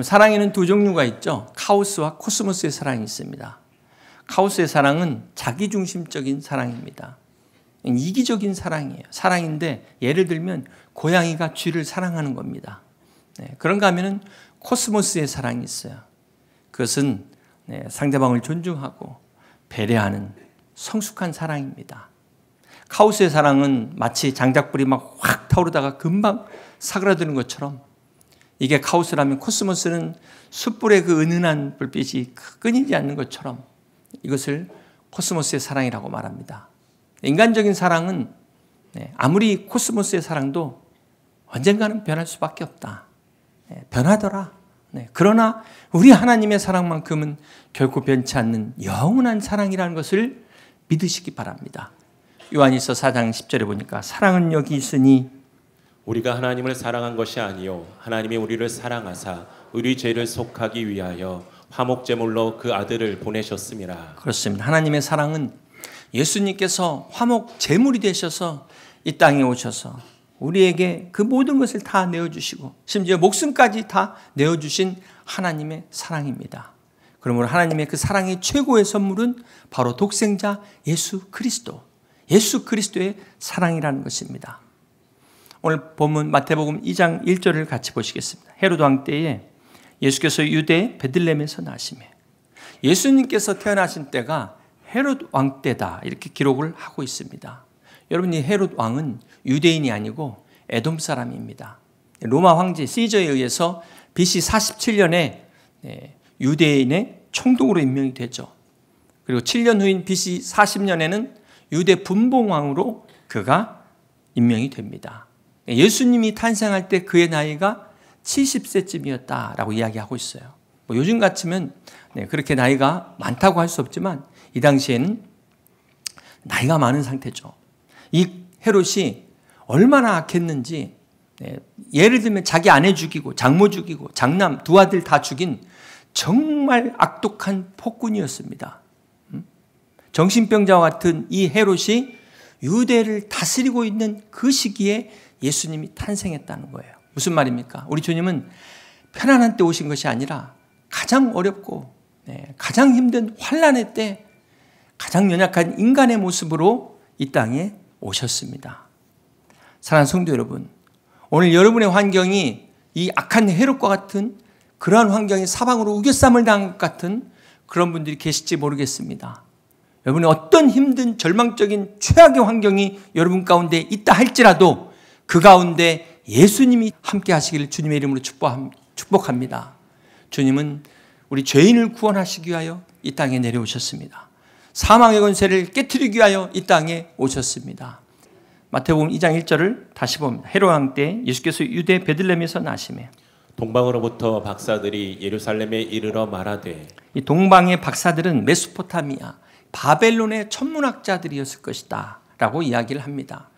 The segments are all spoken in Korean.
사랑에는 두 종류가 있죠. 카오스와 코스모스의 사랑이 있습니다. 카오스의 사랑은 자기중심적인 사랑입니다. 이기적인 사랑이에요. 사랑인데 예를 들면 고양이가 쥐를 사랑하는 겁니다. 그런가 하면은 코스모스의 사랑이 있어요. 그것은 상대방을 존중하고 배려하는 성숙한 사랑입니다. 카오스의 사랑은 마치 장작불이 막 확 타오르다가 금방 사그라드는 것처럼, 이게 카오스라면 코스모스는 숯불의 그 은은한 불빛이 끊이지 않는 것처럼 이것을 코스모스의 사랑이라고 말합니다. 인간적인 사랑은 아무리 코스모스의 사랑도 언젠가는 변할 수밖에 없다. 변하더라. 그러나 우리 하나님의 사랑만큼은 결코 변치 않는 영원한 사랑이라는 것을 믿으시기 바랍니다. 요한일서 4장 10절에 보니까 사랑은 여기 있으니 우리가 하나님을 사랑한 것이 아니요 하나님이 우리를 사랑하사 우리 죄를 속하기 위하여 화목제물로 그 아들을 보내셨음이라. 그렇습니다. 하나님의 사랑은 예수님께서 화목제물이 되셔서 이 땅에 오셔서 우리에게 그 모든 것을 다 내어주시고 심지어 목숨까지 다 내어주신 하나님의 사랑입니다. 그러므로 하나님의 그 사랑의 최고의 선물은 바로 독생자 예수 그리스도의 사랑이라는 것입니다. 오늘 본문 마태복음 2장 1절을 같이 보시겠습니다. 헤로드 왕 때에 예수께서 유대 베들레헴에서 나시매, 예수님께서 태어나신 때가 헤롯 왕 때다 이렇게 기록을 하고 있습니다. 여러분, 이 헤롯 왕은 유대인이 아니고 에돔 사람입니다. 로마 황제 시저에 의해서 BC 47년에 유대인의 총독으로 임명이 되죠. 그리고 7년 후인 BC 40년에는 유대 분봉왕으로 그가 임명이 됩니다. 예수님이 탄생할 때 그의 나이가 70세쯤이었다라고 이야기하고 있어요. 요즘 같으면 그렇게 나이가 많다고 할 수 없지만 이 당시에는 나이가 많은 상태죠. 이 헤롯이 얼마나 악했는지, 예를 들면 자기 아내 죽이고 장모 죽이고 장남 두 아들 다 죽인 정말 악독한 폭군이었습니다. 정신병자와 같은 이 헤롯이 유대를 다스리고 있는 그 시기에 예수님이 탄생했다는 거예요. 무슨 말입니까? 우리 주님은 편안한 때 오신 것이 아니라 가장 어렵고 가장 힘든 환난의 때 가장 연약한 인간의 모습으로 이 땅에 오셨습니다. 사랑하는 성도 여러분, 오늘 여러분의 환경이 이 악한 헤롯과 같은 그러한 환경에 사방으로 우겨쌈을 당한 것 같은 그런 분들이 계실지 모르겠습니다. 여러분의 어떤 힘든 절망적인 최악의 환경이 여러분 가운데 있다 할지라도 그 가운데 예수님이 함께 하시기를 주님의 이름으로 축복합니다. 주님은 우리 죄인을 구원하시기 위하여 이 땅에 내려오셨습니다. 사망의 권세를 깨트리기 위하여 이 땅에 오셨습니다. 마태복음 2장 1절을 다시 봅니다. 헤롯 왕 때 예수께서 유대 베들레헴에서 나시매, 동방으로부터 박사들이 예루살렘에 이르러 말하되, 이 동방의 박사들은 메소포타미아 바벨론의 천문학자들이었을 것이다 라고 이야기를 합니다.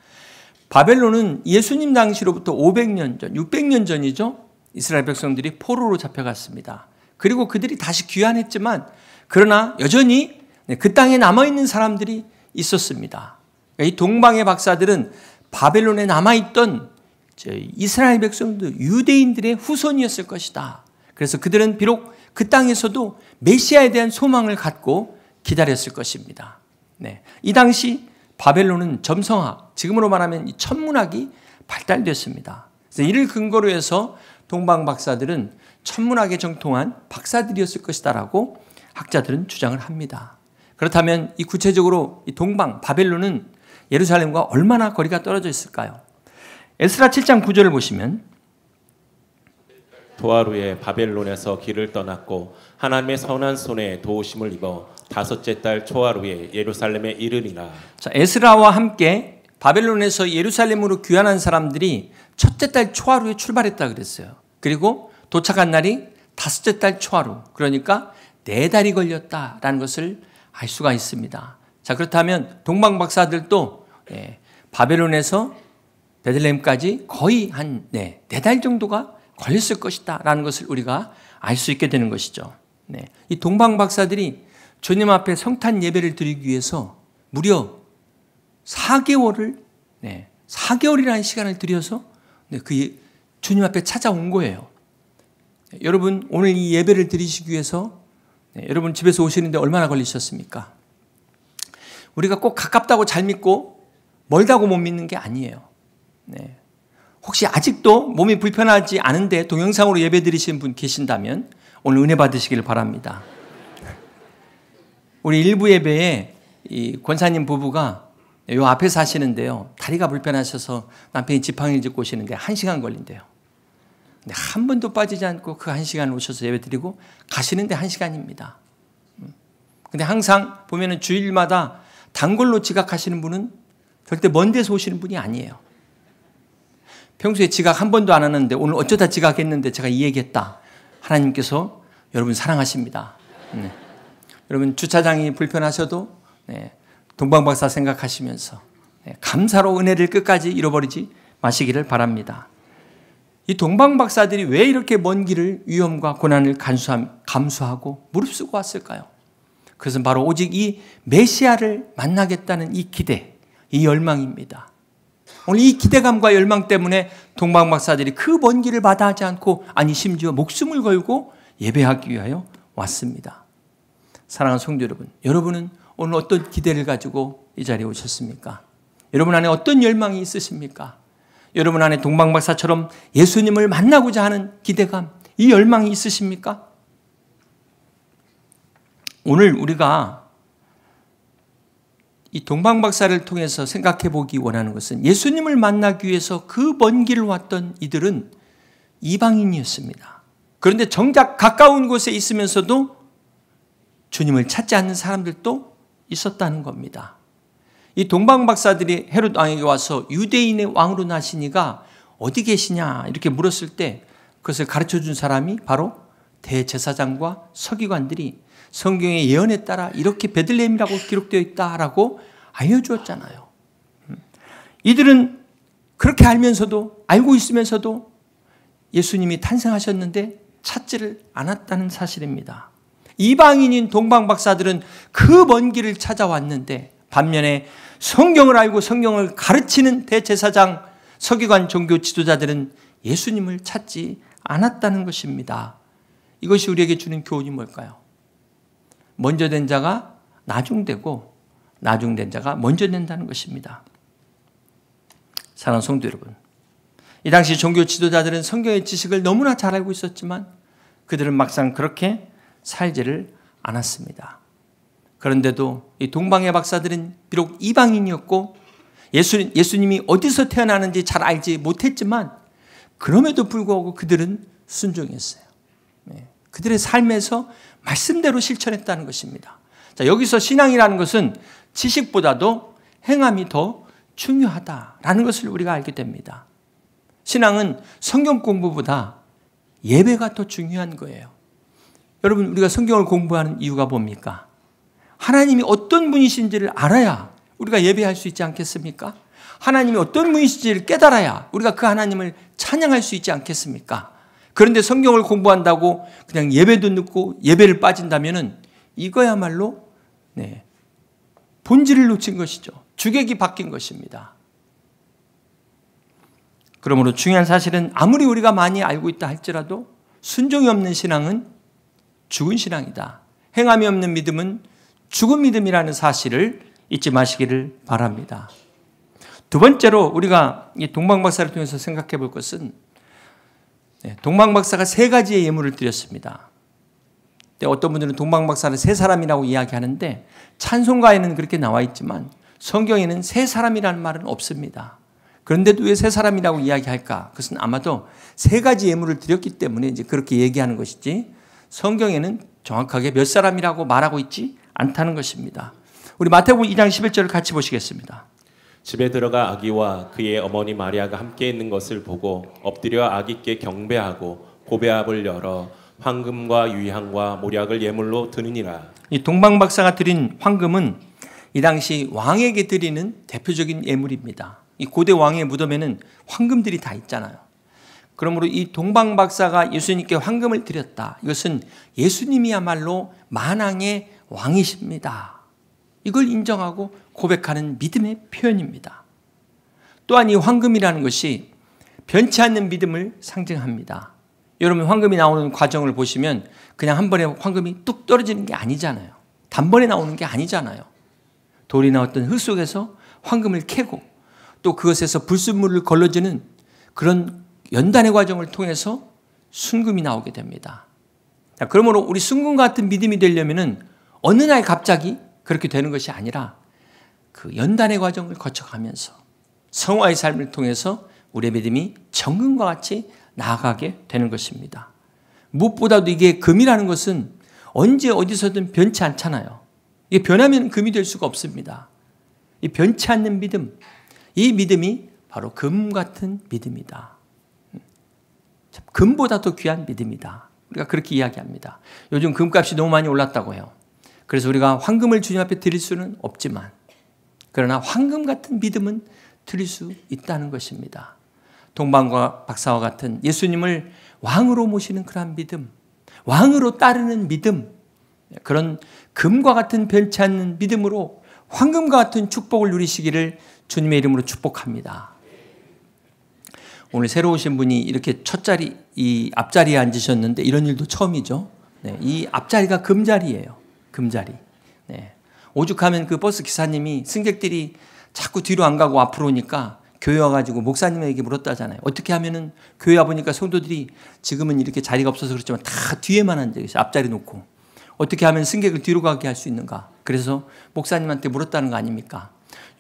바벨론은 예수님 당시로부터 500년 전, 600년 전이죠. 이스라엘 백성들이 포로로 잡혀갔습니다. 그리고 그들이 다시 귀환했지만 그러나 여전히 그 땅에 남아있는 사람들이 있었습니다. 이 동방의 박사들은 바벨론에 남아있던 이스라엘 백성들, 유대인들의 후손이었을 것이다. 그래서 그들은 비록 그 땅에서도 메시아에 대한 소망을 갖고 기다렸을 것입니다. 이 당시 바벨론은 점성학, 지금으로 말하면 이 천문학이 발달됐습니다. 그래서 이를 근거로 해서 동방 박사들은 천문학에 정통한 박사들이었을 것이다라고 학자들은 주장을 합니다. 그렇다면 이 구체적으로 이 동방 바벨론은 예루살렘과 얼마나 거리가 떨어져 있을까요? 에스라 7장 9절을 보시면, 도하루에 바벨론에서 길을 떠났고 하나님의 선한 손에 도우심을 입어 다섯째 달 초하루에 예루살렘에 이르니라. 자, 에스라와 함께 바벨론에서 예루살렘으로 귀환한 사람들이 첫째 달 초하루에 출발했다 그랬어요. 그리고 도착한 날이 다섯째 달 초하루, 그러니까 4달이 걸렸다라는 것을 알 수가 있습니다. 자, 그렇다면 동방 박사들도 바벨론에서 베들레헴까지 거의 한 4달 정도가 걸렸을 것이다라는 것을 우리가 알 수 있게 되는 것이죠. 이 동방 박사들이 주님 앞에 성탄 예배를 드리기 위해서 무려 4개월이라는 시간을 들여서 그 주님 앞에 찾아온 거예요. 여러분 오늘 이 예배를 드리시기 위해서 여러분 집에서 오시는데 얼마나 걸리셨습니까? 우리가 꼭 가깝다고 잘 믿고 멀다고 못 믿는 게 아니에요. 혹시 아직도 몸이 불편하지 않은데 동영상으로 예배 드리시는 분 계신다면 오늘 은혜 받으시길 바랍니다. 우리 일부 예배에 이 권사님 부부가 요 앞에 사시는데요. 다리가 불편하셔서 남편이 지팡이를 짚고 오시는데 1시간 걸린대요. 근데 한 번도 빠지지 않고 그 1시간 오셔서 예배 드리고 가시는데 1시간입니다. 근데 항상 보면은 주일마다 단골로 지각하시는 분은 절대 먼 데서 오시는 분이 아니에요. 평소에 지각 한 번도 안 하는데 오늘 어쩌다 지각했는데 제가 이 얘기했다. 하나님께서 여러분 사랑하십니다. 여러분 주차장이 불편하셔도 동방박사 생각하시면서 감사로 은혜를 끝까지 잃어버리지 마시기를 바랍니다. 이 동방박사들이 왜 이렇게 먼 길을 위험과 고난을 감수하고 무릅쓰고 왔을까요? 그것은 바로 오직 이 메시아를 만나겠다는 이 기대, 이 열망입니다. 오늘 이 기대감과 열망 때문에 동방박사들이 그 먼 길을 마다하지 않고 아니 심지어 목숨을 걸고 예배하기 위하여 왔습니다. 사랑하는 성도 여러분, 여러분은 오늘 어떤 기대를 가지고 이 자리에 오셨습니까? 여러분 안에 어떤 열망이 있으십니까? 여러분 안에 동방박사처럼 예수님을 만나고자 하는 기대감, 이 열망이 있으십니까? 오늘 우리가 이 동방박사를 통해서 생각해 보기 원하는 것은 예수님을 만나기 위해서 그 먼 길을 왔던 이들은 이방인이었습니다. 그런데 정작 가까운 곳에 있으면서도 주님을 찾지 않는 사람들도 있었다는 겁니다. 이 동방박사들이 헤롯 왕에게 와서 유대인의 왕으로 나시니가 어디 계시냐 이렇게 물었을 때 그것을 가르쳐준 사람이 바로 대제사장과 서기관들이 성경의 예언에 따라 이렇게 베들레헴이라고 기록되어 있다라고 알려주었잖아요. 이들은 그렇게 알면서도 알고 있으면서도 예수님이 탄생하셨는데 찾지를 않았다는 사실입니다. 이방인인 동방박사들은 그 먼 길을 찾아왔는데 반면에 성경을 알고 성경을 가르치는 대제사장, 서기관, 종교 지도자들은 예수님을 찾지 않았다는 것입니다. 이것이 우리에게 주는 교훈이 뭘까요? 먼저 된 자가 나중되고 나중된 자가 먼저 된다는 것입니다. 사랑하는 성도 여러분, 이 당시 종교 지도자들은 성경의 지식을 너무나 잘 알고 있었지만 그들은 막상 그렇게 살지를 않았습니다. 그런데도 이 동방의 박사들은 비록 이방인이었고 예수님이 어디서 태어나는지 잘 알지 못했지만 그럼에도 불구하고 그들은 순종했어요. 그들의 삶에서 말씀대로 실천했다는 것입니다. 자, 여기서 신앙이라는 것은 지식보다도 행함이 더 중요하다라는 것을 우리가 알게 됩니다. 신앙은 성경 공부보다 예배가 더 중요한 거예요. 여러분, 우리가 성경을 공부하는 이유가 뭡니까? 하나님이 어떤 분이신지를 알아야 우리가 예배할 수 있지 않겠습니까? 하나님이 어떤 분이신지를 깨달아야 우리가 그 하나님을 찬양할 수 있지 않겠습니까? 그런데 성경을 공부한다고 그냥 예배도 늦고 예배를 빠진다면은 이거야말로 본질을 놓친 것이죠. 주객이 바뀐 것입니다. 그러므로 중요한 사실은 아무리 우리가 많이 알고 있다 할지라도 순종이 없는 신앙은 죽은 신앙이다. 행함이 없는 믿음은 죽은 믿음이라는 사실을 잊지 마시기를 바랍니다. 두 번째로 우리가 이 동방박사를 통해서 생각해 볼 것은 동방박사가 3가지의 예물을 드렸습니다. 어떤 분들은 동방박사를 3사람이라고 이야기하는데 찬송가에는 그렇게 나와 있지만 성경에는 3사람이라는 말은 없습니다. 그런데도 왜 3사람이라고 이야기할까? 그것은 아마도 3가지 예물을 드렸기 때문에 이제 그렇게 얘기하는 것이지 성경에는 정확하게 몇 사람이라고 말하고 있지 않다는 것입니다. 우리 마태복음 2장 11절을 같이 보시겠습니다. 집에 들어가 아기와 그의 어머니 마리아가 함께 있는 것을 보고 엎드려 아기께 경배하고 고배합을 열어 황금과 유향과 모략을 예물로 드느니라. 이 동방박사가 드린 황금은 이 당시 왕에게 드리는 대표적인 예물입니다. 이 고대 왕의 무덤에는 황금들이 다 있잖아요. 그러므로 이 동방박사가 예수님께 황금을 드렸다. 이것은 예수님이야말로 만왕의 왕이십니다. 이걸 인정하고 고백하는 믿음의 표현입니다. 또한 이 황금이라는 것이 변치 않는 믿음을 상징합니다. 여러분 황금이 나오는 과정을 보시면 그냥 한 번에 황금이 뚝 떨어지는 게 아니잖아요. 단번에 나오는 게 아니잖아요. 돌이나 어떤 흙 속에서 황금을 캐고 또 그것에서 불순물을 걸러지는 그런 연단의 과정을 통해서 순금이 나오게 됩니다. 자, 그러므로 우리 순금 같은 믿음이 되려면은 어느 날 갑자기 그렇게 되는 것이 아니라 그 연단의 과정을 거쳐가면서 성화의 삶을 통해서 우리의 믿음이 정금과 같이 나아가게 되는 것입니다. 무엇보다도 이게 금이라는 것은 언제 어디서든 변치 않잖아요. 이게 변하면 금이 될 수가 없습니다. 이 변치 않는 믿음, 이 믿음이 바로 금 같은 믿음이다. 금보다 더 귀한 믿음이다. 우리가 그렇게 이야기합니다. 요즘 금값이 너무 많이 올랐다고 해요. 그래서 우리가 황금을 주님 앞에 드릴 수는 없지만 그러나 황금 같은 믿음은 드릴 수 있다는 것입니다. 동방과 박사와 같은 예수님을 왕으로 모시는 그런 믿음, 왕으로 따르는 믿음, 그런 금과 같은 변치 않는 믿음으로 황금과 같은 축복을 누리시기를 주님의 이름으로 축복합니다. 오늘 새로 오신 분이 이렇게 첫 자리, 이 앞자리에 앉으셨는데 이런 일도 처음이죠. 네, 이 앞자리가 금자리예요. 금자리. 네. 오죽하면 그 버스 기사님이 승객들이 자꾸 뒤로 안 가고 앞으로 오니까 교회 와가지고 목사님에게 물었다잖아요. 어떻게 하면은 교회 와보니까 성도들이 지금은 이렇게 자리가 없어서 그렇지만 다 뒤에만 앉아있어요. 앞자리 놓고. 어떻게 하면 승객을 뒤로 가게 할 수 있는가. 그래서 목사님한테 물었다는 거 아닙니까?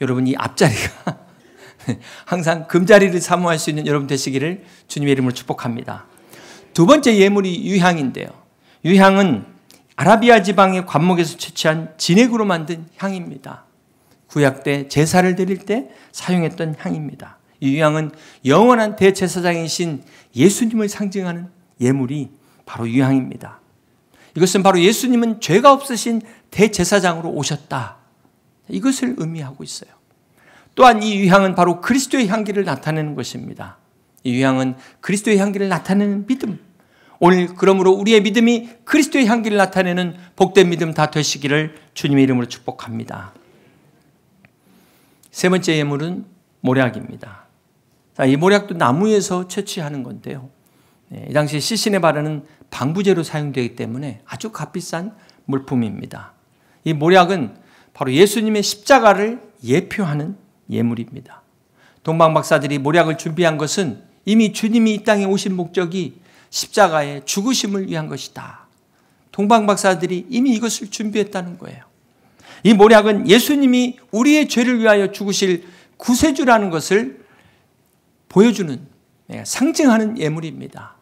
여러분 이 앞자리가 항상 금자리를 사모할 수 있는 여러분 되시기를 주님의 이름으로 축복합니다. 두 번째 예물이 유향인데요. 유향은 아라비아 지방의 관목에서 채취한 진액으로 만든 향입니다. 구약 때 제사를 드릴 때 사용했던 향입니다. 이 유향은 영원한 대제사장이신 예수님을 상징하는 예물이 바로 유향입니다. 이것은 바로 예수님은 죄가 없으신 대제사장으로 오셨다. 이것을 의미하고 있어요. 또한 이 유향은 바로 그리스도의 향기를 나타내는 것입니다. 이 유향은 그리스도의 향기를 나타내는 믿음. 오늘 그러므로 우리의 믿음이 그리스도의 향기를 나타내는 복된 믿음 다 되시기를 주님의 이름으로 축복합니다. 세 번째 예물은 모략입니다. 자, 이 모략도 나무에서 채취하는 건데요. 이 당시 시신에 바르는 방부제로 사용되기 때문에 아주 값비싼 물품입니다. 이 모략은 바로 예수님의 십자가를 예표하는 예물입니다. 동방 박사들이 모략을 준비한 것은 이미 주님이 이 땅에 오신 목적이 십자가의 죽으심을 위한 것이다. 동방 박사들이 이미 이것을 준비했다는 거예요. 이 모략은 예수님이 우리의 죄를 위하여 죽으실 구세주라는 것을 보여주는, 상징하는 예물입니다.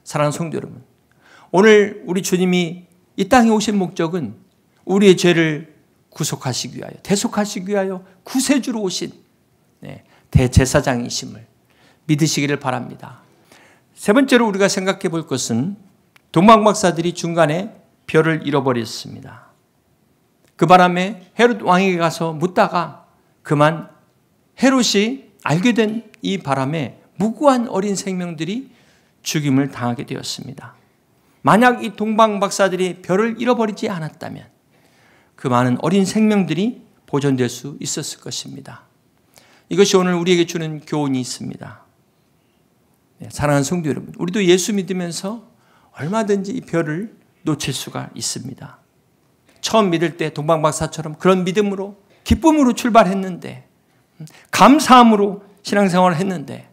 사랑하는 성도 여러분, 오늘 우리 주님이 이 땅에 오신 목적은 우리의 죄를 구속하시기 위하여, 대속하시기 위하여 구세주로 오신 대제사장이심을 믿으시기를 바랍니다. 세 번째로 우리가 생각해 볼 것은 동방 박사들이 중간에 별을 잃어버렸습니다. 그 바람에 헤롯 왕에게 가서 묻다가 그만 헤롯이 알게 된 이 바람에 무고한 어린 생명들이 죽임을 당하게 되었습니다. 만약 이 동방 박사들이 별을 잃어버리지 않았다면 그 많은 어린 생명들이 보존될 수 있었을 것입니다. 이것이 오늘 우리에게 주는 교훈이 있습니다. 사랑하는 성도 여러분, 우리도 예수 믿으면서 얼마든지 이 별을 놓칠 수가 있습니다. 처음 믿을 때 동방 박사처럼 그런 믿음으로 기쁨으로 출발했는데, 감사함으로 신앙생활을 했는데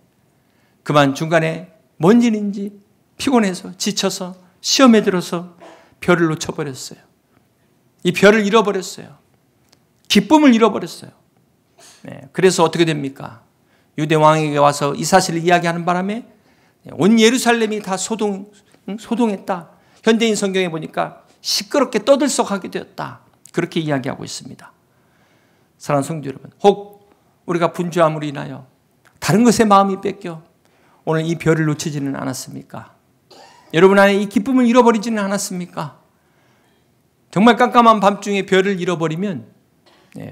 그만 중간에 뭔 일인지 피곤해서 지쳐서 시험에 들어서 별을 놓쳐버렸어요. 이 별을 잃어버렸어요. 기쁨을 잃어버렸어요. 그래서 어떻게 됩니까? 유대 왕에게 와서 이 사실을 이야기하는 바람에 온 예루살렘이 다 소동했다. 현대인 성경에 보니까 시끄럽게 떠들썩하게 되었다. 그렇게 이야기하고 있습니다. 사랑하는 성도 여러분, 혹 우리가 분주함으로 인하여 다른 것에 마음이 뺏겨 오늘 이 별을 놓치지는 않았습니까? 여러분 안에 이 기쁨을 잃어버리지는 않았습니까? 정말 깜깜한 밤중에 별을 잃어버리면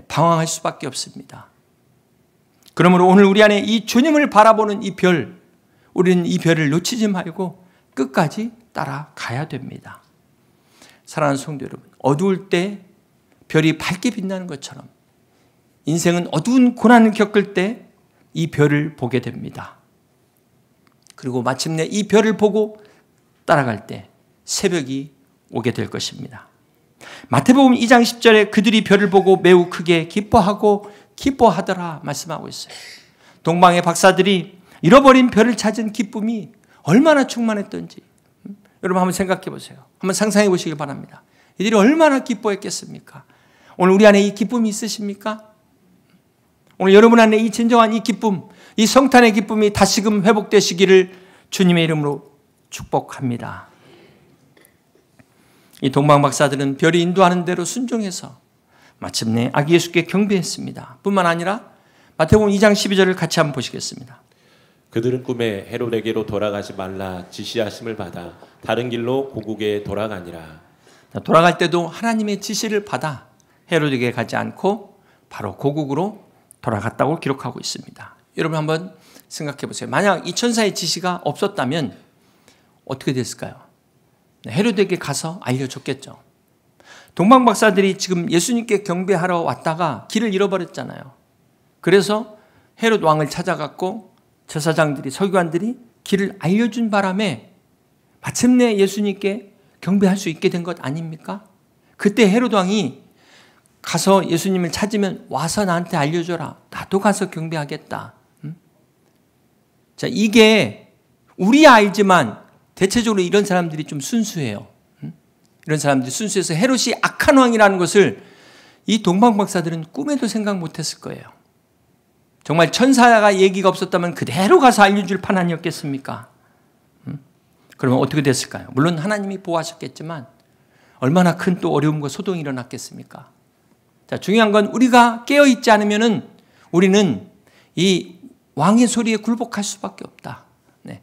방황할 수밖에 없습니다. 그러므로 오늘 우리 안에 이 주님을 바라보는 이 별, 우리는 이 별을 놓치지 말고 끝까지 따라가야 됩니다. 사랑하는 성도 여러분, 어두울 때 별이 밝게 빛나는 것처럼 인생은 어두운 고난을 겪을 때 이 별을 보게 됩니다. 그리고 마침내 이 별을 보고 따라갈 때 새벽이 오게 될 것입니다. 마태복음 2장 10절에 그들이 별을 보고 매우 크게 기뻐하더라 말씀하고 있어요. 동방의 박사들이 잃어버린 별을 찾은 기쁨이 얼마나 충만했던지 여러분 한번 생각해 보세요. 한번 상상해 보시길 바랍니다. 이들이 얼마나 기뻐했겠습니까? 오늘 우리 안에 이 기쁨이 있으십니까? 오늘 여러분 안에 이 진정한 이 기쁨, 이 성탄의 기쁨이 다시금 회복되시기를 주님의 이름으로 축복합니다. 이 동방박사들은 별이 인도하는 대로 순종해서 마침내 아기 예수께 경배했습니다. 뿐만 아니라 마태복음 2장 12절을 같이 한번 보시겠습니다. 그들은 꿈에 헤롯에게로 돌아가지 말라 지시하심을 받아 다른 길로 고국에 돌아가니라. 돌아갈 때도 하나님의 지시를 받아 헤롯에게 가지 않고 바로 고국으로 돌아갔다고 기록하고 있습니다. 여러분 한번 생각해 보세요. 만약 이 천사의 지시가 없었다면 어떻게 됐을까요? 헤롯에게 가서 알려줬겠죠. 동방박사들이 지금 예수님께 경배하러 왔다가 길을 잃어버렸잖아요. 그래서 헤롯 왕을 찾아갔고 제사장들이 서기관들이 길을 알려준 바람에 마침내 예수님께 경배할 수 있게 된 것 아닙니까? 그때 헤롯 왕이 가서 예수님을 찾으면 와서 나한테 알려줘라. 나도 가서 경배하겠다. 자, 이게 우리야 알지만 대체적으로 이런 사람들이 좀 순수해요. 이런 사람들이 순수해서 헤롯이 악한 왕이라는 것을 이 동방박사들은 꿈에도 생각 못했을 거예요. 정말 천사가 얘기가 없었다면 그대로 가서 알려줄 판 아니었겠습니까? 그러면 어떻게 됐을까요? 물론 하나님이 보호하셨겠지만 얼마나 큰 또 어려움과 소동이 일어났겠습니까? 자, 중요한 건 우리가 깨어있지 않으면은 우리는 이 왕의 소리에 굴복할 수밖에 없다. 네.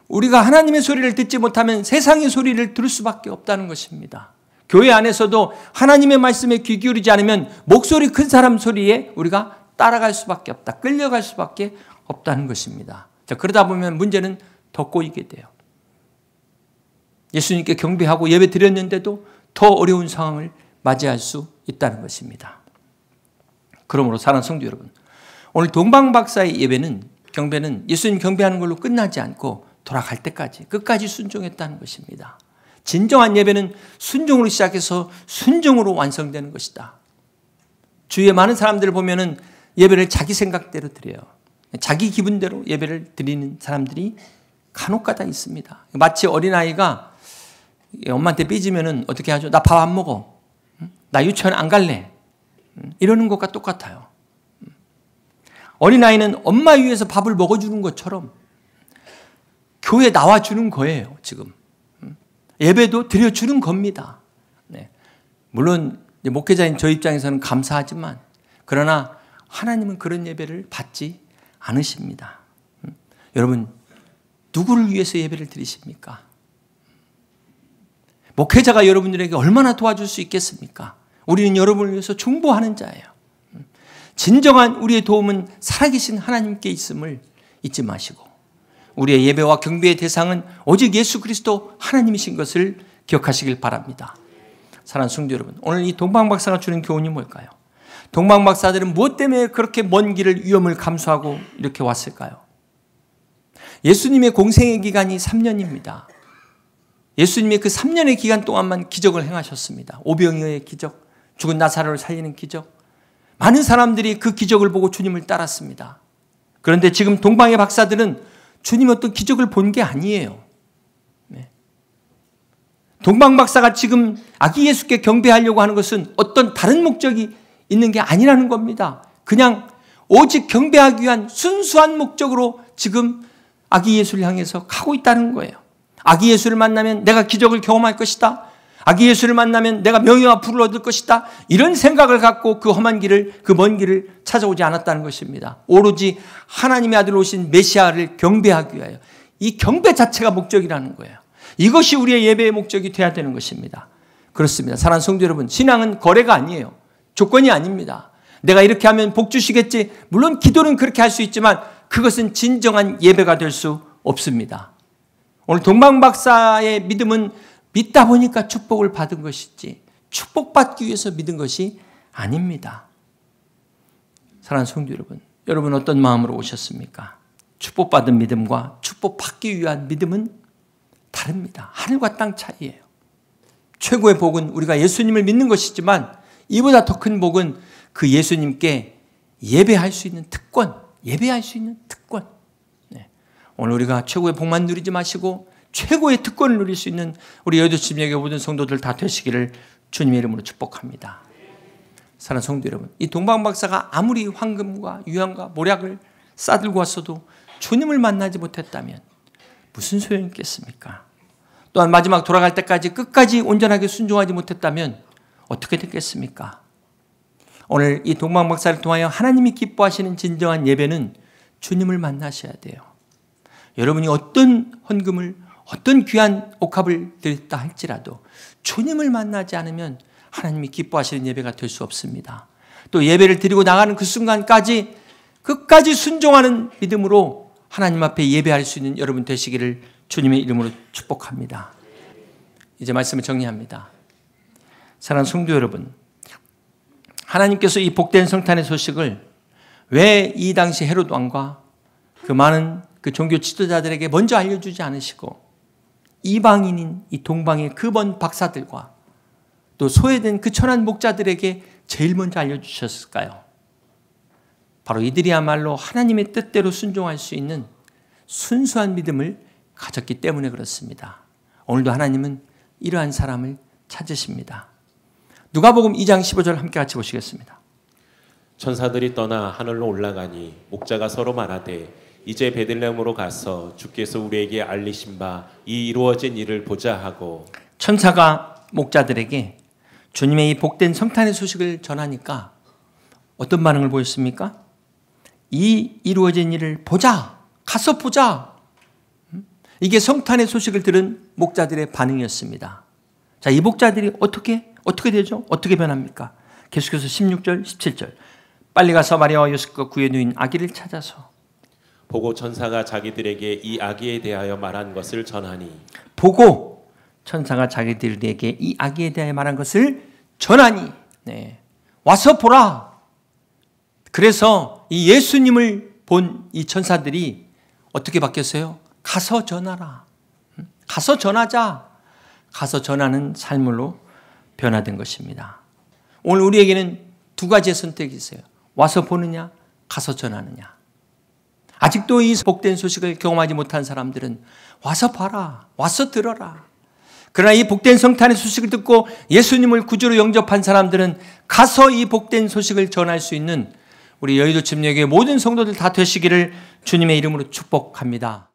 우리가 하나님의 소리를 듣지 못하면 세상의 소리를 들을 수밖에 없다는 것입니다. 교회 안에서도 하나님의 말씀에 귀 기울이지 않으면 목소리 큰 사람 소리에 우리가 따라갈 수밖에 없다. 끌려갈 수밖에 없다는 것입니다. 자, 그러다 보면 문제는 더 꼬이게 돼요. 예수님께 경배하고 예배 드렸는데도 더 어려운 상황을 맞이할 수 있다는 것입니다. 그러므로 사랑하는 성도 여러분, 오늘 동방박사의 예배는 경배는 예수님 경배하는 걸로 끝나지 않고 돌아갈 때까지 끝까지 순종했다는 것입니다. 진정한 예배는 순종으로 시작해서 순종으로 완성되는 것이다. 주위에 많은 사람들을 보면은 예배를 자기 생각대로 드려요. 자기 기분대로 예배를 드리는 사람들이 간혹가다 있습니다. 마치 어린아이가 엄마한테 삐지면은 어떻게 하죠? 나 밥 안 먹어. 나 유치원 안 갈래. 이러는 것과 똑같아요. 어린아이는 엄마 위에서 밥을 먹어주는 것처럼 교회에 나와주는 거예요, 지금. 예배도 드려주는 겁니다. 네. 물론 목회자인 저 입장에서는 감사하지만 그러나 하나님은 그런 예배를 받지 않으십니다. 여러분, 누구를 위해서 예배를 드리십니까? 목회자가 여러분들에게 얼마나 도와줄 수 있겠습니까? 우리는 여러분을 위해서 중보하는 자예요. 진정한 우리의 도움은 살아계신 하나님께 있음을 잊지 마시고 우리의 예배와 경배의 대상은 오직 예수 그리스도 하나님이신 것을 기억하시길 바랍니다. 사랑하는 성도 여러분, 오늘 이 동방박사가 주는 교훈이 뭘까요? 동방박사들은 무엇 때문에 그렇게 먼 길을 위험을 감수하고 이렇게 왔을까요? 예수님의 공생의 기간이 3년입니다. 예수님의 그 3년의 기간 동안만 기적을 행하셨습니다. 오병이어의 기적, 죽은 나사로를 살리는 기적. 많은 사람들이 그 기적을 보고 주님을 따랐습니다. 그런데 지금 동방의 박사들은 주님 어떤 기적을 본 게 아니에요. 네. 동방 박사가 지금 아기 예수께 경배하려고 하는 것은 어떤 다른 목적이 있는 게 아니라는 겁니다. 그냥 오직 경배하기 위한 순수한 목적으로 지금 아기 예수를 향해서 가고 있다는 거예요. 아기 예수를 만나면 내가 기적을 경험할 것이다. 아기 예수를 만나면 내가 명예와 부를 얻을 것이다. 이런 생각을 갖고 그 험한 길을, 그 먼 길을 찾아오지 않았다는 것입니다. 오로지 하나님의 아들 오신 메시아를 경배하기 위하여. 이 경배 자체가 목적이라는 거예요. 이것이 우리의 예배의 목적이 되어야 되는 것입니다. 그렇습니다. 사랑하는 성도 여러분, 신앙은 거래가 아니에요. 조건이 아닙니다. 내가 이렇게 하면 복 주시겠지. 물론 기도는 그렇게 할 수 있지만 그것은 진정한 예배가 될 수 없습니다. 오늘 동방박사의 믿음은 믿다 보니까 축복을 받은 것이지 축복받기 위해서 믿은 것이 아닙니다. 사랑하는 성도 여러분, 여러분 어떤 마음으로 오셨습니까? 축복받은 믿음과 축복받기 위한 믿음은 다릅니다. 하늘과 땅 차이예요. 최고의 복은 우리가 예수님을 믿는 것이지만 이보다 더 큰 복은 그 예수님께 예배할 수 있는 특권, 예배할 수 있는 특권. 네. 오늘 우리가 최고의 복만 누리지 마시고 최고의 특권을 누릴 수 있는 우리 여의도침례교회 모든 성도들 다 되시기를 주님의 이름으로 축복합니다. 사랑하는 성도 여러분, 이 동방박사가 아무리 황금과 유향과 모략을 싸들고 왔어도 주님을 만나지 못했다면 무슨 소용이 있겠습니까? 또한 마지막 돌아갈 때까지 끝까지 온전하게 순종하지 못했다면 어떻게 됐겠습니까? 오늘 이 동방박사를 통하여 하나님이 기뻐하시는 진정한 예배는 주님을 만나셔야 돼요. 여러분이 어떤 헌금을, 어떤 귀한 옥합을 드렸다 할지라도 주님을 만나지 않으면 하나님이 기뻐하시는 예배가 될 수 없습니다. 또 예배를 드리고 나가는 그 순간까지 끝까지 순종하는 믿음으로 하나님 앞에 예배할 수 있는 여러분 되시기를 주님의 이름으로 축복합니다. 이제 말씀을 정리합니다. 사랑하는 성도 여러분, 하나님께서 이 복된 성탄의 소식을 왜 이 당시 헤롯 왕과 그 많은 그 종교 지도자들에게 먼저 알려주지 않으시고 이방인인 이 동방의 그 먼 박사들과 또 소외된 그 천한 목자들에게 제일 먼저 알려주셨을까요? 바로 이들이야말로 하나님의 뜻대로 순종할 수 있는 순수한 믿음을 가졌기 때문에 그렇습니다. 오늘도 하나님은 이러한 사람을 찾으십니다. 누가복음 2장 15절 함께 같이 보시겠습니다. 천사들이 떠나 하늘로 올라가니 목자가 서로 말하되 이제 베들레헴으로 가서 주께서 우리에게 알리신 바 이 이루어진 일을 보자 하고, 천사가 목자들에게 주님의 이 복된 성탄의 소식을 전하니까 어떤 반응을 보였습니까? 이 이루어진 일을 보자, 가서 보자. 이게 성탄의 소식을 들은 목자들의 반응이었습니다. 자, 이 목자들이 어떻게 되죠? 어떻게 변합니까? 계속해서 16절, 17절. 빨리 가서 마리아와 요셉과 구에 누인 아기를 찾아서 보고 천사가 자기들에게 이 아기에 대하여 말한 것을 전하니, 보고 천사가 자기들에게 이 아기에 대하여 말한 것을 전하니, 네. 와서 보라. 그래서 이 예수님을 본 이 천사들이 어떻게 바뀌었어요? 가서 전하라. 가서 전하자. 가서 전하는 삶으로 변화된 것입니다. 오늘 우리에게는 두 가지의 선택이 있어요. 와서 보느냐, 가서 전하느냐. 아직도 이 복된 소식을 경험하지 못한 사람들은 와서 봐라, 와서 들어라. 그러나 이 복된 성탄의 소식을 듣고 예수님을 구주로 영접한 사람들은 가서 이 복된 소식을 전할 수 있는 우리 여의도 침례교회 모든 성도들 다 되시기를 주님의 이름으로 축복합니다.